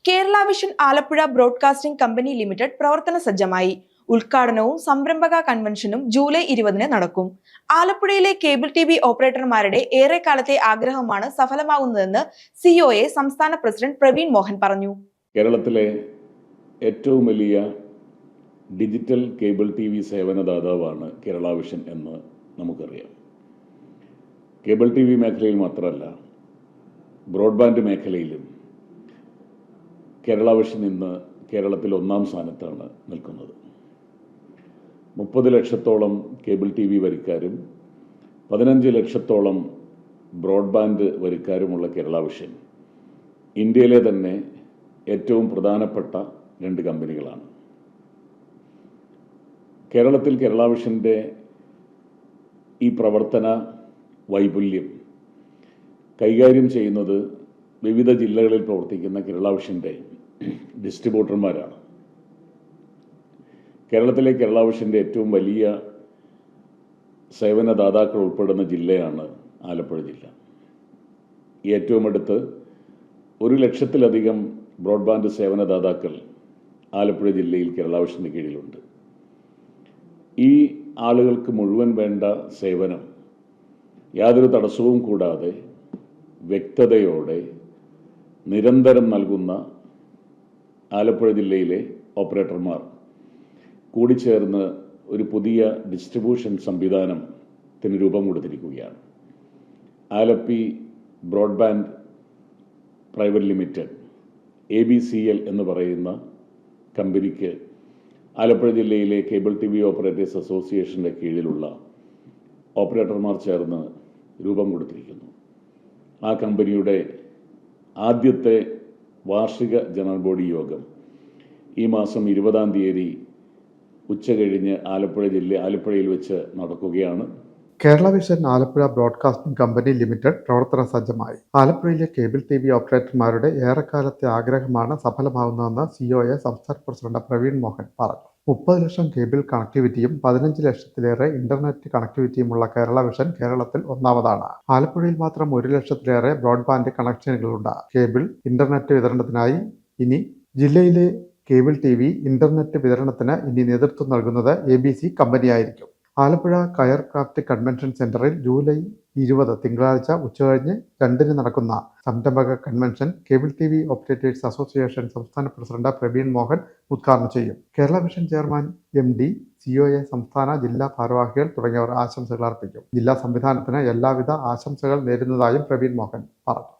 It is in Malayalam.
Kerala vision Alappuzha broadcasting company limited പ്രവർത്തന സജ്ജമായി. ഉദ്ഘാടനവും സംരംഭക കൺവെൻഷനും ജൂലൈ 20 നടക്കും. ആലപ്പുഴയിലെ കേബിൾ TV ഓപ്പറേറ്റർമാരുടെ ഏറെക്കാലത്തെ ആഗ്രഹമാണ് സഫലമാകുന്നതെന്ന് COA സംസ്ഥാന പ്രസിഡന്റ് പ്രവീൺ മോഹൻ പറഞ്ഞു. കേരളത്തിലെ ഏറ്റവും വലിയ ഡിജിറ്റൽ കേബിൾ TV സേവനദാതാവാണ് കേരള വിഷൻ എന്ന് നമുക്കറിയാം. കേബിൾ TV മേഖലയിൽ മാത്രമല്ല, ബ്രോഡ്ബാൻഡ് മേഖലയിലും കേരള വിഷൻ ഇന്ന് കേരളത്തിൽ 1-ാം സ്ഥാനത്താണ് നിൽക്കുന്നത്. 30 ലക്ഷത്തോളം കേബിൾ TV വരിക്കാരും 15 ലക്ഷത്തോളം ബ്രോഡ്ബാൻഡ് വരിക്കാരുമുള്ള കേരള വിഷൻ ഇന്ത്യയിലെ തന്നെ ഏറ്റവും പ്രധാനപ്പെട്ട 2 കമ്പനികളാണ്. കേരളത്തിൽ കേരള വിഷൻ്റെ ഈ പ്രവർത്തന വൈപുല്യം കൈകാര്യം ചെയ്യുന്നത് വിവിധ ജില്ലകളിൽ പ്രവർത്തിക്കുന്ന കേരള വിഷൻ്റെ ഡിസ്ട്രിബ്യൂട്ടർമാരാണ്. കേരളത്തിലെ കേരള വിഷൻ്റെ ഏറ്റവും വലിയ സേവനദാതാക്കൾ ഉൾപ്പെടുന്ന ജില്ലയാണ് ആലപ്പുഴ ജില്ല. ഏറ്റവും അടുത്ത് 1 ലക്ഷത്തിലധികം ബ്രോഡ്ബാൻഡ് സേവനദാതാക്കൾ ആലപ്പുഴ ജില്ലയിൽ കേരള വിഷൻ്റെ കീഴിലുണ്ട്. ഈ ആളുകൾക്ക് മുഴുവൻ വേണ്ട സേവനം യാതൊരു തടസ്സവും കൂടാതെ വ്യക്തതയോടെ നിരന്തരം നൽകുന്ന ആലപ്പുഴ ജില്ലയിലെ ഓപ്പറേറ്റർമാർ കൂടിച്ചേർന്ന് ഒരു പുതിയ ഡിസ്ട്രിബ്യൂഷൻ സംവിധാനത്തിന് രൂപം കൊടുത്തിരിക്കുകയാണ്. Alleppey broadband private limited ABCL എന്ന് പറയുന്ന കമ്പനിക്ക് ആലപ്പുഴ ജില്ലയിലെ കേബിൾ TV ഓപ്പറേറ്റേഴ്സ് അസോസിയേഷൻ്റെ കീഴിലുള്ള ഓപ്പറേറ്റർമാർ ചേർന്ന് രൂപം കൊടുത്തിരിക്കുന്നു. ആ കമ്പനിയുടെ ആദ്യത്തെ വാർഷിക ജനറൽ ബോഡി യോഗം ഈ മാസം 20-ാം തീയതി ഉച്ചകഴിഞ്ഞ് ആലപ്പുഴയിൽ വെച്ച് നടക്കുകയാണ്. Kerala vision Alappuzha broadcasting company limited പ്രവർത്തന സജ്ജമായി. ആലപ്പുഴയിലെ കേബിൾ TV ഓപ്പറേറ്റർമാരുടെ ഏറെക്കാലത്തെ ആഗ്രഹമാണ് സഫലമാകുന്നതെന്ന് COA സംസ്ഥാന പ്രസിഡന്റ് പ്രവീൺ മോഹൻ പറഞ്ഞു. 30 ലക്ഷം കേബിൾ കണക്ടിവിറ്റിയും 15 ലക്ഷത്തിലേറെ ഇന്റർനെറ്റ് കണക്ടിവിറ്റിയുമുള്ള കേരള വിഷൻ കേരളത്തിൽ 1-ാമതാണ്. ആലപ്പുഴയിൽ മാത്രം 1 ലക്ഷത്തിലേറെ ബ്രോഡ്ബാൻഡ് കണക്ഷനുകളുണ്ട്. കേബിൾ ഇന്റർനെറ്റ് വിതരണത്തിനായി ഇനി ജില്ലയിലെ കേബിൾ TV ഇന്റർനെറ്റ് വിതരണത്തിന് ഇനി നേതൃത്വം നൽകുന്നത് ABC കമ്പനിയായിരിക്കും. ആലപ്പുഴ കയർ ക്രാഫ്റ്റ് കൺവെൻഷൻ സെന്ററിൽ ജൂലൈ 20 തിങ്കളാഴ്ച ഉച്ചകഴിഞ്ഞ് 2-ന് നടക്കുന്ന സംരംഭക convention cable TV operators association സംസ്ഥാന പ്രസിഡന്റ് പ്രവീൺ മോഹൻ ഉദ്ഘാടനം ചെയ്യും. Kerala vision chairman MD, COA സംസ്ഥാന ജില്ലാ ഭാരവാഹികൾ തുടങ്ങിയവർ ആശംസകൾ അർപ്പിക്കും. ജില്ലാ സംവിധാനത്തിന് എല്ലാവിധ ആശംസകൾ നേരുന്നതായും പ്രവീൺ മോഹൻ പറഞ്ഞു.